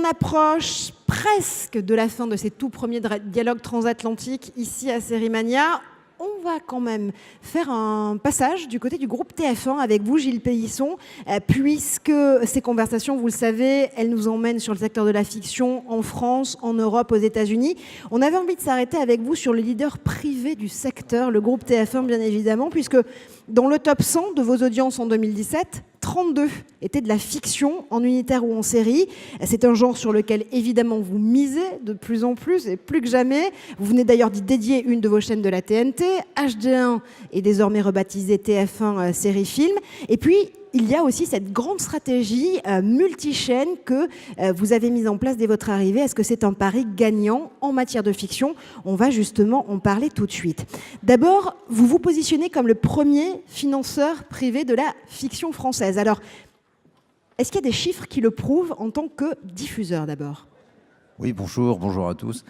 approche presque de la fin de ces tout premiers dialogues transatlantiques ici à Sérimania. On va quand même faire un passage du côté du groupe TF1 avec vous, Gilles Pélisson, puisque ces conversations, vous le savez, elles nous emmènent sur le secteur de la fiction en France, en Europe, aux États-Unis. On avait envie de s'arrêter avec vous sur le leader privé du secteur, le groupe TF1 bien évidemment, puisque dans le top 100 de vos audiences en 2017, 32 étaient de la fiction en unitaire ou en série. C'est un genre sur lequel évidemment vous misez de plus en plus et plus que jamais. Vous venez d'ailleurs d'y dédier une de vos chaînes de la TNT. HD1 est désormais rebaptisé TF1 série film. Et puis il y a aussi cette grande stratégie multi-chaîne que vous avez mise en place dès votre arrivée. Est-ce que c'est un pari gagnant en matière de fiction? On va justement en parler tout de suite. D'abord, vous vous positionnez comme le premier financeur privé de la fiction française. Alors, est-ce qu'il y a des chiffres qui le prouvent en tant que diffuseur d'abord? Oui, bonjour à tous.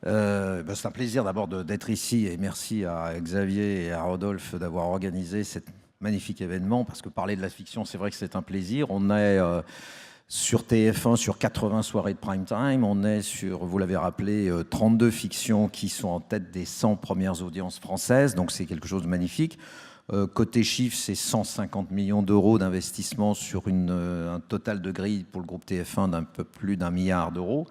C'est un plaisir d'abord d'être ici et merci à Xavier et à Rodolphe d'avoir organisé cette magnifique événement, parce que parler de la fiction, c'est vrai que c'est un plaisir. On est sur TF1 sur 80 soirées de prime time, on est sur, vous l'avez rappelé, 32 fictions qui sont en tête des 100 premières audiences françaises, donc c'est quelque chose de magnifique. Côté chiffre, c'est 150 millions d'euros d'investissement sur un total de grille pour le groupe TF1 d'un peu plus d'1 milliard d'euros.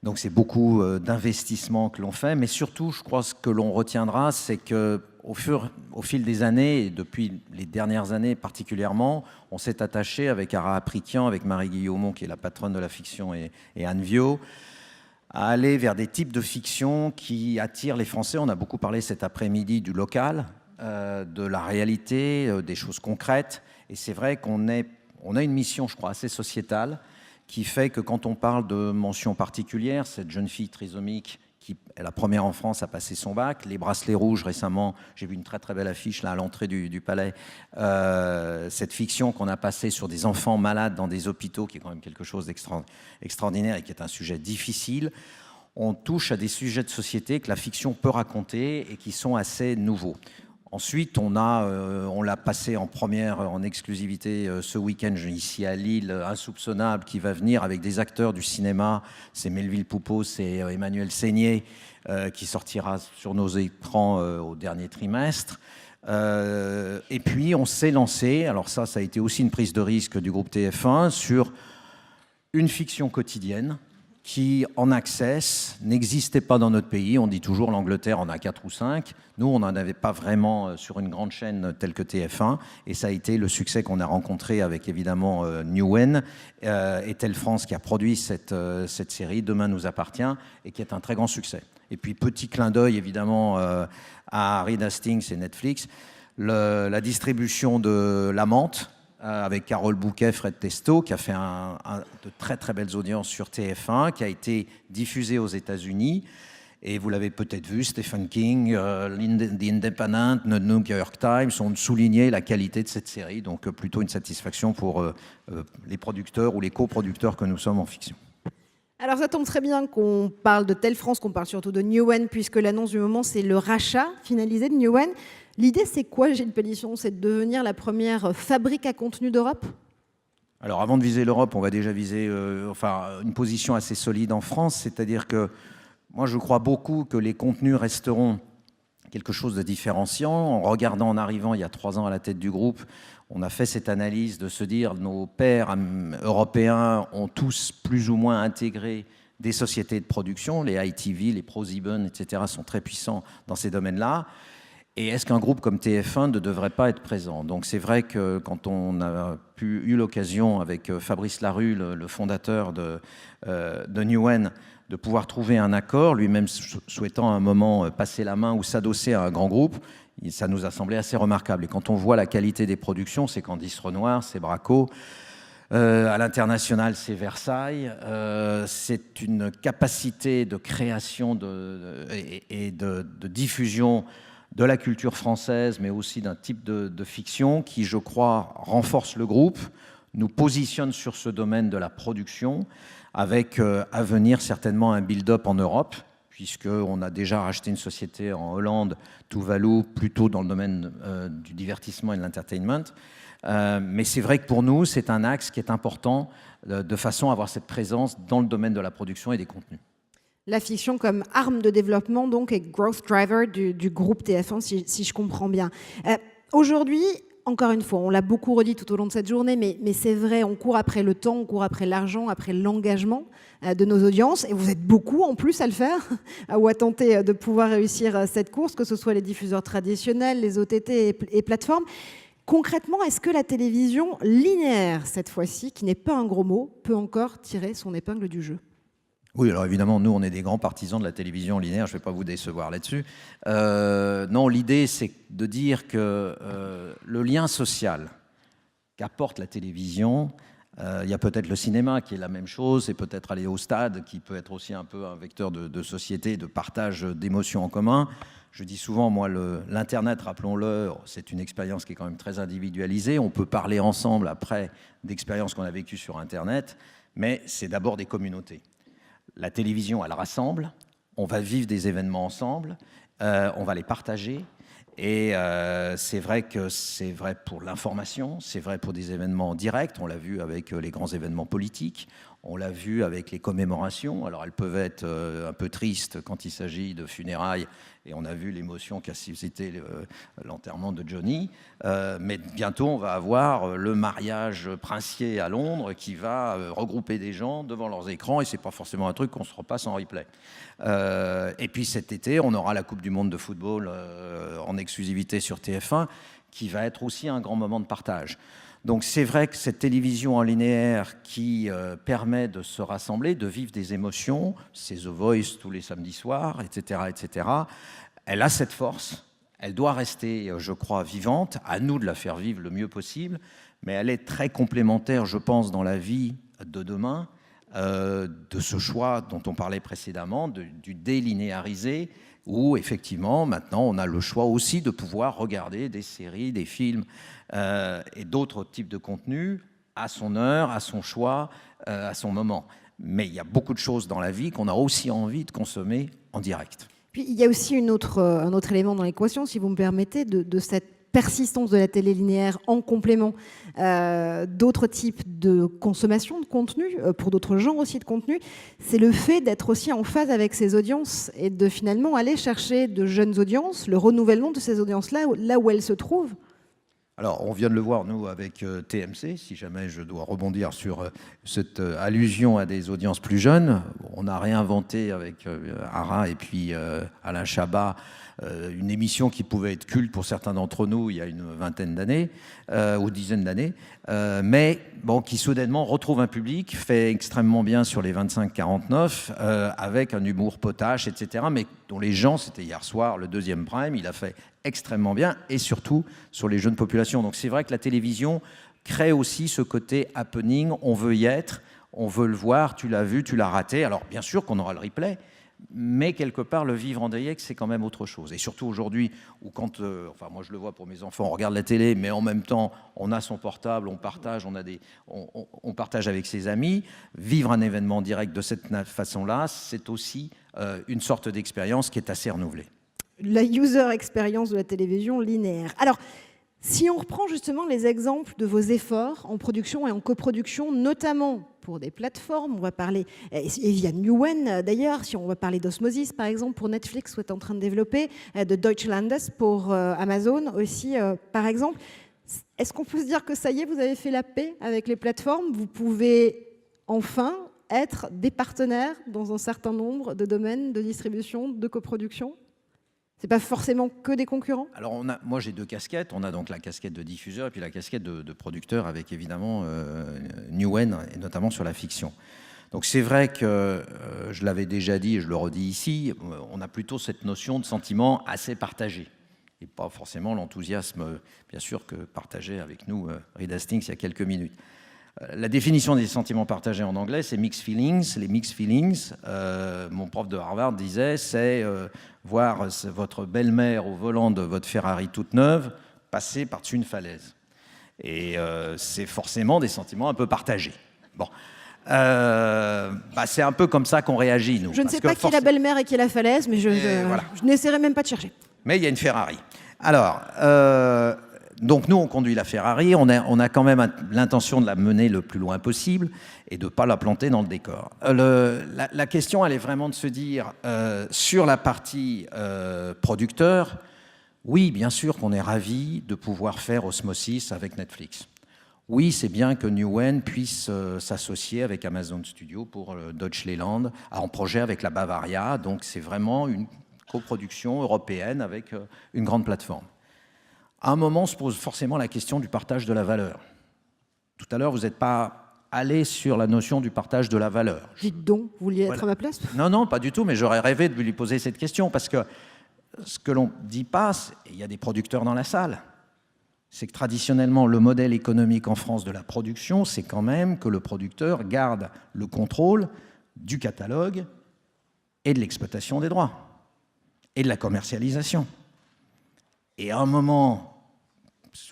Donc c'est beaucoup d'investissements que l'on fait, mais surtout, je crois, ce que l'on retiendra, c'est que au fil des années, et depuis les dernières années particulièrement, on s'est attaché avec Ara Aprikian, avec Marie Guillaumont, qui est la patronne de la fiction, et Anne Viau, à aller vers des types de fiction qui attirent les Français. On a beaucoup parlé cet après-midi du local, de la réalité, des choses concrètes. Et c'est vrai qu'on a une mission, je crois, assez sociétale, qui fait que quand on parle de mention particulière, cette jeune fille trisomique qui est la première en France à passer son bac, les bracelets rouges récemment, j'ai vu une très très belle affiche là à l'entrée du palais, cette fiction qu'on a passée sur des enfants malades dans des hôpitaux, qui est quand même quelque chose d'extraordinaire et qui est un sujet difficile. On touche à des sujets de société que la fiction peut raconter et qui sont assez nouveaux. Ensuite, on l'a passé en première, en exclusivité ce week-end ici à Lille, Insoupçonnable, qui va venir avec des acteurs du cinéma. C'est Melville Poupeau, c'est Emmanuel Seigné, qui sortira sur nos écrans au dernier trimestre. Et puis, on s'est lancé, alors ça a été aussi une prise de risque du groupe TF1, sur une fiction quotidienne qui, en access, n'existait pas dans notre pays. On dit toujours l'Angleterre en a 4 ou 5. Nous, on n'en avait pas vraiment sur une grande chaîne telle que TF1. Et ça a été le succès qu'on a rencontré avec, évidemment, Newen et Telle France qui a produit cette série, Demain nous appartient, et qui est un très grand succès. Et puis, petit clin d'œil, évidemment, à Reed Hastings et Netflix, la distribution de La Menthe, avec Carole Bouquet, Fred Testo, qui a fait de très très belles audiences sur TF1, qui a été diffusé aux États-Unis. Et vous l'avez peut-être vu, Stephen King, The Independent, The New York Times ont souligné la qualité de cette série. Donc plutôt une satisfaction pour les producteurs ou les coproducteurs que nous sommes en fiction. Alors ça tombe très bien qu'on parle de Telle France, qu'on parle surtout de Newen, puisque l'annonce du moment, c'est le rachat finalisé de Newen. L'idée, c'est quoi, Gilles Pélisson? C'est de devenir la première fabrique à contenu d'Europe? Alors, avant de viser l'Europe, on va déjà viser une position assez solide en France. C'est-à-dire que moi, je crois beaucoup que les contenus resteront quelque chose de différenciant. En regardant, en arrivant il y a 3 ans à la tête du groupe, on a fait cette analyse de se dire nos pairs européens ont tous plus ou moins intégré des sociétés de production. Les ITV, les ProSieben, etc. sont très puissants dans ces domaines-là. Et est-ce qu'un groupe comme TF1 ne devrait pas être présent? Donc c'est vrai que quand on a eu l'occasion avec Fabrice Larue, le fondateur de Newen, de pouvoir trouver un accord, lui-même souhaitant à un moment passer la main ou s'adosser à un grand groupe, ça nous a semblé assez remarquable. Et quand on voit la qualité des productions, c'est Candice Renoir, c'est Braco, à l'international, c'est Versailles. C'est une capacité de création et de diffusion de la culture française, mais aussi d'un type de fiction qui, je crois, renforce le groupe, nous positionne sur ce domaine de la production, avec à venir certainement un build-up en Europe, puisqu'on a déjà racheté une société en Hollande, Tuvalu, plutôt dans le domaine du divertissement et de l'entertainment. Mais c'est vrai que pour nous, c'est un axe qui est important de façon à avoir cette présence dans le domaine de la production et des contenus. La fiction comme arme de développement donc et growth driver du groupe TF1, si je comprends bien. Aujourd'hui, encore une fois, on l'a beaucoup redit tout au long de cette journée, mais c'est vrai, on court après le temps, on court après l'argent, après l'engagement de nos audiences, et vous êtes beaucoup en plus à le faire, ou à tenter de pouvoir réussir cette course, que ce soit les diffuseurs traditionnels, les OTT et plateformes. Concrètement, est-ce que la télévision linéaire, cette fois-ci, qui n'est pas un gros mot, peut encore tirer son épingle du jeu ? Oui, alors évidemment, nous, on est des grands partisans de la télévision linéaire, je ne vais pas vous décevoir là-dessus. Non, l'idée, c'est de dire que le lien social qu'apporte la télévision, il y a peut-être le cinéma qui est la même chose, et peut-être aller au stade, qui peut être aussi un peu un vecteur de société, de partage d'émotions en commun. Je dis souvent, moi, l'Internet, rappelons-le, c'est une expérience qui est quand même très individualisée. On peut parler ensemble après d'expériences qu'on a vécues sur Internet, mais c'est d'abord des communautés. La télévision, elle rassemble, on va vivre des événements ensemble, on va les partager. Et c'est vrai que c'est vrai pour l'information, c'est vrai pour des événements directs. On l'a vu avec les grands événements politiques, on l'a vu avec les commémorations. Alors elles peuvent être un peu tristes quand il s'agit de funérailles, et on a vu l'émotion qu'a suscité l'enterrement de Johnny. Mais bientôt, on va avoir le mariage princier à Londres qui va regrouper des gens devant leurs écrans, et c'est pas forcément un truc qu'on se repasse en replay. Et puis cet été, on aura la Coupe du Monde de football en exclusivité sur TF1, qui va être aussi un grand moment de partage. Donc c'est vrai que cette télévision en linéaire qui permet de se rassembler, de vivre des émotions, c'est The Voice tous les samedis soirs, etc., elle a cette force, elle doit rester, je crois, vivante, à nous de la faire vivre le mieux possible, mais elle est très complémentaire, je pense, dans la vie de demain, de ce choix dont on parlait précédemment, du délinéarisé, où effectivement, maintenant, on a le choix aussi de pouvoir regarder des séries, des films et d'autres types de contenus à son heure, à son choix, à son moment. Mais il y a beaucoup de choses dans la vie qu'on a aussi envie de consommer en direct. Puis il y a aussi un autre élément dans l'équation, si vous me permettez, de cette persistance de la télé linéaire en complément d'autres types de consommation de contenu, pour d'autres genres aussi de contenu, c'est le fait d'être aussi en phase avec ses audiences et de finalement aller chercher de jeunes audiences, le renouvellement de ces audiences-là, là où elles se trouvent. Alors, on vient de le voir, nous, avec TMC, si jamais je dois rebondir sur cette allusion à des audiences plus jeunes. On a réinventé avec Ara et puis Alain Chabat une émission qui pouvait être culte pour certains d'entre nous il y a une vingtaine d'années, ou dizaine d'années, mais bon, qui soudainement retrouve un public, fait extrêmement bien sur les 25-49, avec un humour potache, etc., mais dont les gens, c'était hier soir, le deuxième prime, il a fait extrêmement bien, et surtout sur les jeunes populations. Donc c'est vrai que la télévision crée aussi ce côté happening, on veut y être, on veut le voir, tu l'as vu, tu l'as raté. Alors bien sûr qu'on aura le replay, mais quelque part le vivre en direct, c'est quand même autre chose. Et surtout aujourd'hui, où quand, enfin moi je le vois pour mes enfants, on regarde la télé, mais en même temps on a son portable, on partage, on partage avec ses amis. Vivre un événement direct de cette façon-là, c'est aussi une sorte d'expérience qui est assez renouvelée. La user experience de la télévision linéaire. Alors, si on reprend justement les exemples de vos efforts en production et en coproduction, notamment pour des plateformes, on va parler, et via Newen d'ailleurs, si on va parler d'Osmosis par exemple pour Netflix, qui est en train de développer, de Deutschlandes pour Amazon aussi par exemple, est-ce qu'on peut se dire que ça y est, vous avez fait la paix avec les plateformes ? Vous pouvez enfin être des partenaires dans un certain nombre de domaines de distribution, de coproduction ? C'est pas forcément que des concurrents ? Alors moi j'ai deux casquettes. On a donc la casquette de diffuseur et puis la casquette de producteur avec évidemment Newen et notamment sur la fiction. Donc c'est vrai que je l'avais déjà dit et je le redis ici, on a plutôt cette notion de sentiment assez partagé et pas forcément l'enthousiasme bien sûr que partageait avec nous Reed Hastings il y a quelques minutes. La définition des sentiments partagés en anglais, c'est mixed feelings. Les mixed feelings, mon prof de Harvard disait, c'est voir votre belle-mère au volant de votre Ferrari toute neuve passer par-dessus une falaise. Et c'est forcément des sentiments un peu partagés. Bon. c'est un peu comme ça qu'on réagit, nous. Je ne sais pas qui est la belle-mère et qui est la falaise, mais je n'essaierai même pas de chercher. Mais il y a une Ferrari. Alors, donc nous, on conduit la Ferrari, on a quand même l'intention de la mener le plus loin possible et de ne pas la planter dans le décor. La question, elle est vraiment de se dire, sur la partie producteur, oui, bien sûr qu'on est ravis de pouvoir faire Osmosis avec Netflix. Oui, c'est bien que Newen puisse s'associer avec Amazon Studios pour Deutschland en projet avec la Bavaria. Donc c'est vraiment une coproduction européenne avec une grande plateforme. À un moment, se pose forcément la question du partage de la valeur. Tout à l'heure, vous n'êtes pas allé sur la notion du partage de la valeur. Dites donc, vous vouliez être à ma place ? Non, pas du tout, mais j'aurais rêvé de lui poser cette question parce que ce que l'on ne dit pas, il y a des producteurs dans la salle, c'est que traditionnellement, le modèle économique en France de la production, c'est quand même que le producteur garde le contrôle du catalogue et de l'exploitation des droits et de la commercialisation. Et à un moment,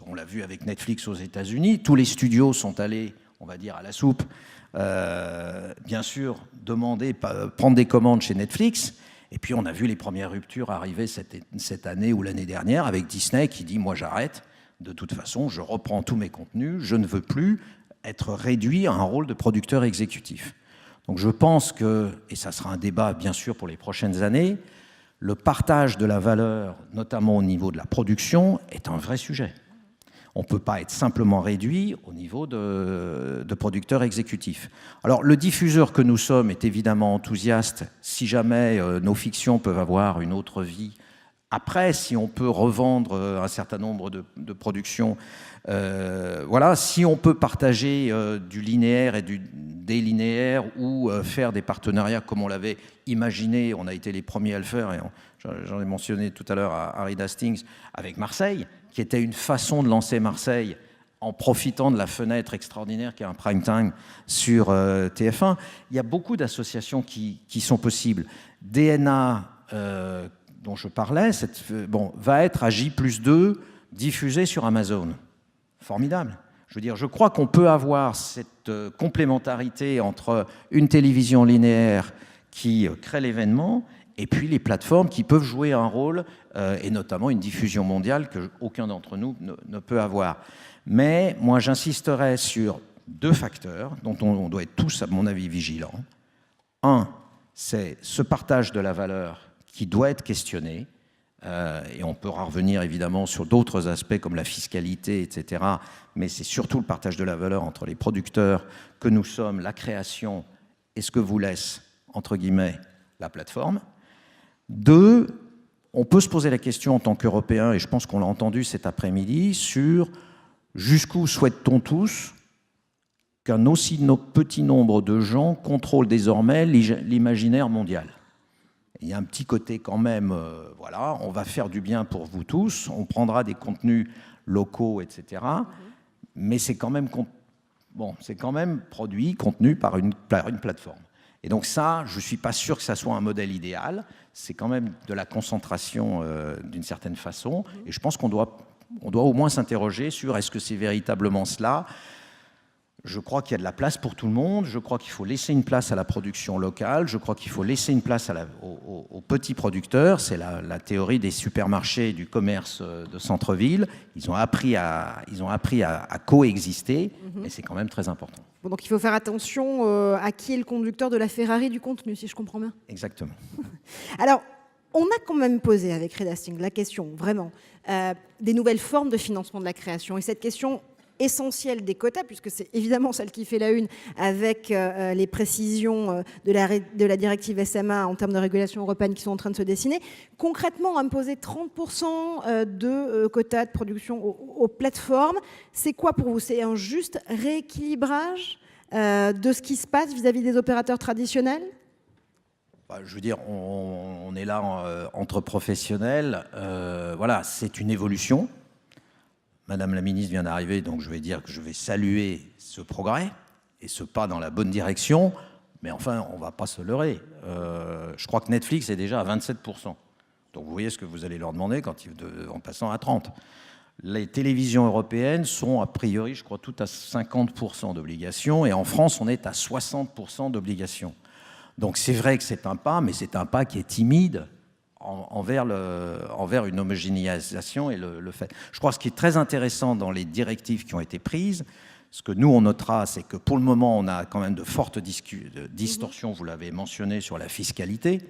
on l'a vu avec Netflix aux États-Unis, tous les studios sont allés, on va dire, à la soupe, bien sûr, prendre des commandes chez Netflix. Et puis on a vu les premières ruptures arriver cette année ou l'année dernière avec Disney qui dit « moi j'arrête, de toute façon je reprends tous mes contenus, je ne veux plus être réduit à un rôle de producteur exécutif ». Donc je pense que, et ça sera un débat bien sûr pour les prochaines années, le partage de la valeur, notamment au niveau de la production, est un vrai sujet. On ne peut pas être simplement réduit au niveau de producteur exécutif. Alors, le diffuseur que nous sommes est évidemment enthousiaste si jamais nos fictions peuvent avoir une autre vie. Après, si on peut revendre un certain nombre de productions, si on peut partager du linéaire et du délinéaire ou faire des partenariats comme on l'avait imaginé, on a été les premiers à le faire, et j'en ai mentionné tout à l'heure à Harry Hastings, avec Marseille, qui était une façon de lancer Marseille en profitant de la fenêtre extraordinaire qui est un prime time sur TF1. Il y a beaucoup d'associations qui sont possibles. DNA, dont je parlais, va être à J+2 diffusé sur Amazon. Formidable. Je veux dire, je crois qu'on peut avoir cette complémentarité entre une télévision linéaire qui crée l'événement et puis les plateformes qui peuvent jouer un rôle, et notamment une diffusion mondiale qu'aucun d'entre nous ne peut avoir. Mais moi, j'insisterai sur deux facteurs dont on doit être tous, à mon avis, vigilants. Un, c'est ce partage de la valeur qui doit être questionné, et on pourra revenir évidemment sur d'autres aspects comme la fiscalité, etc. Mais c'est surtout le partage de la valeur entre les producteurs que nous sommes, la création, et ce que vous laisse, entre guillemets, la plateforme. Deux, on peut se poser la question en tant qu'Européens, et je pense qu'on l'a entendu cet après-midi, sur jusqu'où souhaite-t-on tous qu'un aussi petit nombre de gens contrôle désormais l'imaginaire mondial. Il y a un petit côté quand même, on va faire du bien pour vous tous, on prendra des contenus locaux, etc. Mais c'est quand même, produit, contenu par une plateforme. Et donc ça, je ne suis pas sûr que ça soit un modèle idéal. C'est quand même de la concentration d'une certaine façon. Et je pense qu'on doit au moins s'interroger sur est-ce que c'est véritablement cela. Je crois qu'il y a de la place pour tout le monde. Je crois qu'il faut laisser une place à la production locale. Je crois qu'il faut laisser une place aux petits producteurs. C'est la théorie des supermarchés et du commerce de centre-ville. Ils ont appris à coexister, mais c'est quand même très important. Bon, donc il faut faire attention à qui est le conducteur de la Ferrari du contenu, si je comprends bien. Exactement. Alors, on a quand même posé avec Reed Hastings la question, vraiment, des nouvelles formes de financement de la création. Et cette question essentielle des quotas, puisque c'est évidemment celle qui fait la une avec les précisions de la directive SMA en termes de régulation européenne qui sont en train de se dessiner. Concrètement, imposer 30% de quotas de production aux plateformes, c'est quoi pour vous? C'est un juste rééquilibrage de ce qui se passe vis-à-vis des opérateurs traditionnels? Je veux dire, on est là entre professionnels. C'est une évolution. Madame la ministre vient d'arriver, donc je vais dire que je vais saluer ce progrès et ce pas dans la bonne direction. Mais enfin, on ne va pas se leurrer. Je crois que Netflix est déjà à 27%. Donc vous voyez ce que vous allez leur demander en passant à 30%. les télévisions européennes sont a priori, je crois, toutes à 50% d'obligations, et en France, on est à 60% d'obligations. Donc c'est vrai que c'est un pas, mais c'est un pas qui est timide envers une homogénéisation et le fait. Je crois que ce qui est très intéressant dans les directives qui ont été prises, ce que nous on notera, c'est que pour le moment, on a quand même de fortes distorsions, vous l'avez mentionné, sur la fiscalité.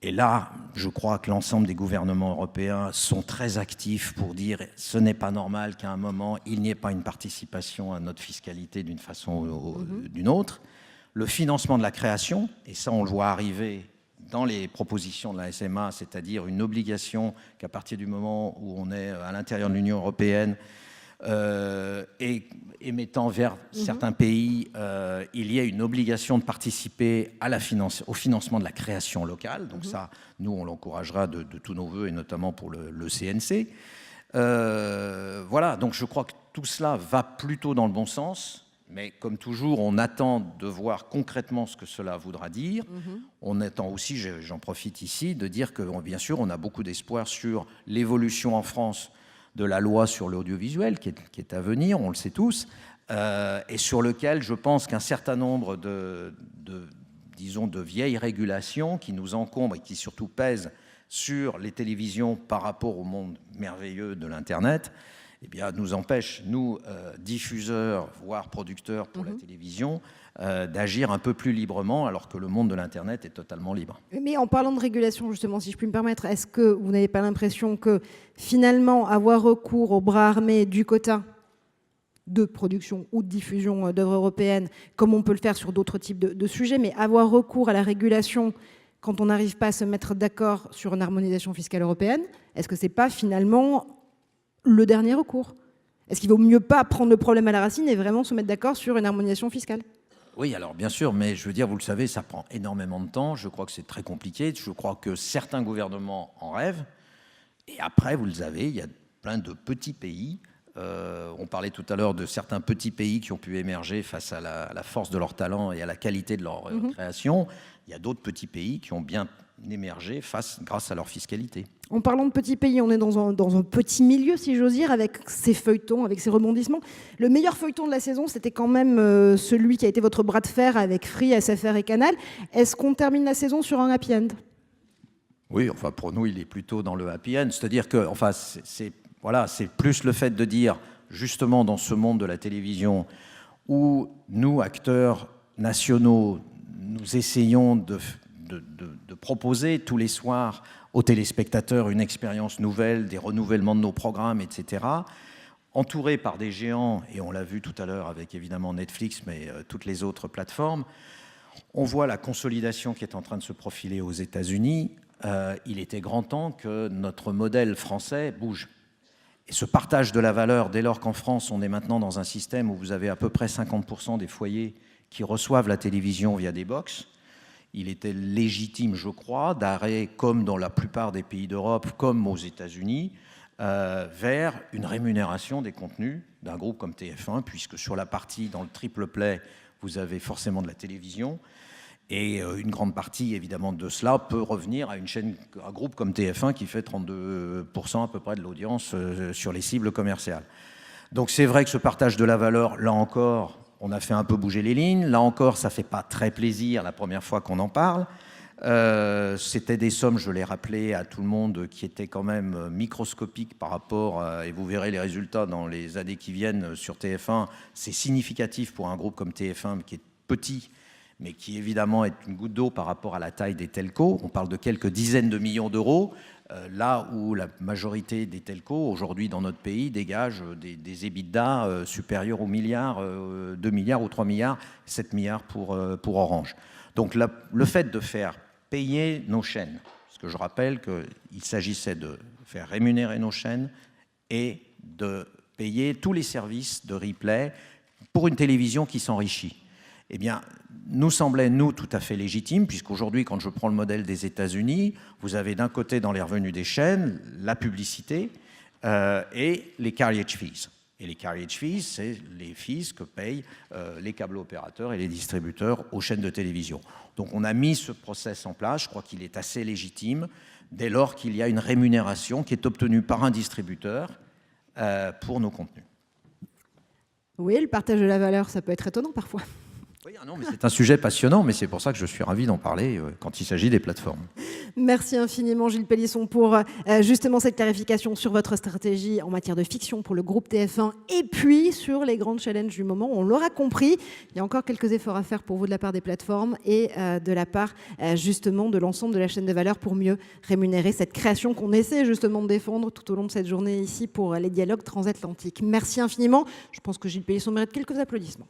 Et là, je crois que l'ensemble des gouvernements européens sont très actifs pour dire ce n'est pas normal qu'à un moment, il n'y ait pas une participation à notre fiscalité d'une façon ou d'une autre. Le financement de la création, et ça on le voit arriver dans les propositions de la SMA, c'est-à-dire une obligation qu'à partir du moment où on est à l'intérieur de l'Union européenne et mettant vers certains pays, il y a une obligation de participer au financement de la création locale. Donc ça, nous, on l'encouragera de tous nos voeux, et notamment pour le CNC. Voilà, donc je crois que tout cela va plutôt dans le bon sens. Mais comme toujours, on attend de voir concrètement ce que cela voudra dire. On attend aussi, j'en profite ici, de dire que bien sûr, on a beaucoup d'espoir sur l'évolution en France de la loi sur l'audiovisuel qui est à venir, on le sait tous, et sur lequel je pense qu'un certain nombre disons, de vieilles régulations qui nous encombrent et qui surtout pèsent sur les télévisions par rapport au monde merveilleux de l'Internet, eh bien, nous empêche, nous, diffuseurs, voire producteurs pour la télévision, d'agir un peu plus librement, alors que le monde de l'Internet est totalement libre. Mais en parlant de régulation, justement, si je puis me permettre, est-ce que vous n'avez pas l'impression que, finalement, avoir recours au bras armé du quota de production ou de diffusion d'œuvres européennes, comme on peut le faire sur d'autres types de sujets, mais avoir recours à la régulation quand on n'arrive pas à se mettre d'accord sur une harmonisation fiscale européenne, est-ce que ce n'est pas, finalement, le dernier recours? Est-ce qu'il ne vaut mieux pas prendre le problème à la racine et vraiment se mettre d'accord sur une harmonisation fiscale? Oui, alors bien sûr, mais je veux dire, vous le savez, ça prend énormément de temps. Je crois que c'est très compliqué. Je crois que certains gouvernements en rêvent. Et après, vous le savez, il y a plein de petits pays. On parlait tout à l'heure de certains petits pays qui ont pu émerger face à la force de leur talent et à la qualité de leur création. Il y a d'autres petits pays qui ont bien émergé grâce à leur fiscalité. En parlant de petits pays, on est dans un petit milieu, si j'ose dire, avec ces feuilletons, avec ces rebondissements. Le meilleur feuilleton de la saison, c'était quand même celui qui a été votre bras de fer avec Free, SFR et Canal. Est-ce qu'on termine la saison sur un happy end? Oui, enfin pour nous, il est plutôt dans le happy end. C'est-à-dire que, enfin, c'est plus le fait de dire, justement, dans ce monde de la télévision, où nous, acteurs nationaux, nous essayons de proposer tous les soirs aux téléspectateurs une expérience nouvelle, des renouvellements de nos programmes, etc., entourés par des géants, et on l'a vu tout à l'heure avec évidemment Netflix, mais toutes les autres plateformes. On voit la consolidation qui est en train de se profiler aux États-Unis. Il était grand temps que notre modèle français bouge. Et ce partage de la valeur, dès lors qu'en France, on est maintenant dans un système où vous avez à peu près 50% des foyers qui reçoivent la télévision via des box, il était légitime, je crois, d'arrêt, comme dans la plupart des pays d'Europe, comme aux États-Unis, vers une rémunération des contenus d'un groupe comme TF1, puisque sur la partie, dans le triple play, vous avez forcément de la télévision, et une grande partie, évidemment, de cela peut revenir à un groupe comme TF1 qui fait 32% à peu près de l'audience sur les cibles commerciales. Donc c'est vrai que ce partage de la valeur, là encore, on a fait un peu bouger les lignes. Là encore, ça ne fait pas très plaisir la première fois qu'on en parle. C'était des sommes, je l'ai rappelé à tout le monde, qui étaient quand même microscopiques par rapport, et vous verrez les résultats dans les années qui viennent sur TF1. C'est significatif pour un groupe comme TF1 qui est petit, mais qui évidemment est une goutte d'eau par rapport à la taille des telcos. On parle de quelques dizaines de millions d'euros, là où la majorité des telcos, aujourd'hui dans notre pays, dégagent des EBITDA supérieurs aux milliards, 2 milliards ou 3 milliards, 7 milliards pour Orange. Donc le fait de faire payer nos chaînes, parce que je rappelle qu'il s'agissait de faire rémunérer nos chaînes et de payer tous les services de replay pour une télévision qui s'enrichit. Eh bien, nous semblait, nous, tout à fait légitime, puisqu'aujourd'hui, quand je prends le modèle des États-Unis, vous avez d'un côté, dans les revenus des chaînes, la publicité et les carriage fees. Et les carriage fees, c'est les fees que payent les câbles opérateurs et les distributeurs aux chaînes de télévision. Donc on a mis ce process en place, je crois qu'il est assez légitime, dès lors qu'il y a une rémunération qui est obtenue par un distributeur pour nos contenus. Oui, le partage de la valeur, ça peut être étonnant parfois. Oui, non, mais c'est un sujet passionnant, mais c'est pour ça que je suis ravi d'en parler quand il s'agit des plateformes. Merci infiniment Gilles Pélisson pour justement cette clarification sur votre stratégie en matière de fiction pour le groupe TF1 et puis sur les grands challenges du moment. On l'aura compris, il y a encore quelques efforts à faire pour vous de la part des plateformes et de la part justement de l'ensemble de la chaîne de valeur pour mieux rémunérer cette création qu'on essaie justement de défendre tout au long de cette journée ici pour les dialogues transatlantiques. Merci infiniment. Je pense que Gilles Pélisson mérite quelques applaudissements.